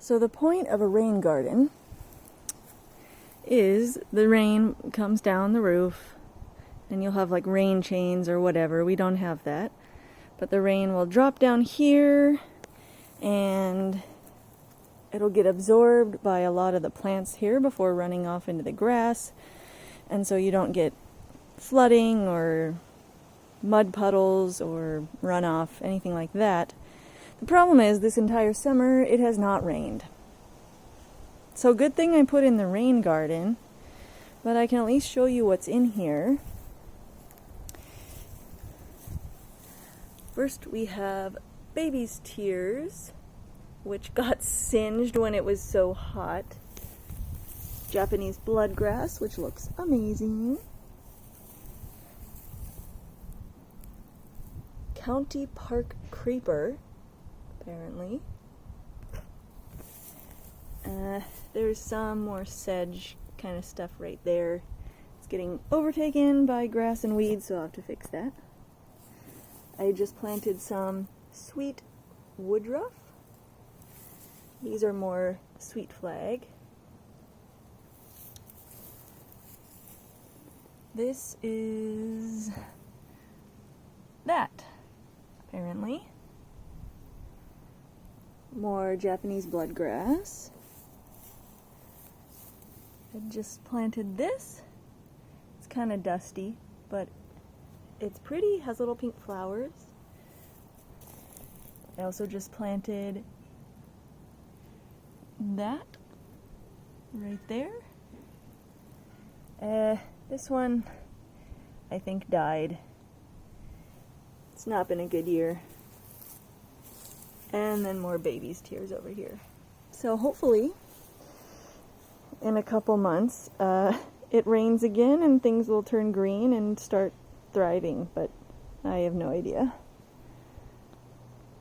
So the point of a rain garden is the rain comes down the roof and you'll have like rain chains or whatever. We don't have that. But the rain will drop down here and it'll get absorbed by a lot of the plants here before running off into the grass. And so you don't get flooding or mud puddles or runoff, anything like that. The problem is this entire summer it has not rained. So good thing I put in the rain garden, but I can at least show you what's in here. First we have baby's tears, which got singed when it was so hot. Japanese bloodgrass, which looks amazing. County Park creeper, apparently. There's some more sedge kind of stuff right there. It's getting overtaken by grass and weeds, so I'll have to fix that. I just planted some sweet woodruff. These are more sweet flag. This is that, apparently. More Japanese bloodgrass. I just planted this. It's kind of dusty, but it's pretty, has little pink flowers. I also just planted that right there. This one I think died. It's not been a good year. And then more baby's tears over here. So hopefully in a couple months it rains again and things will turn green and start thriving, but I have no idea.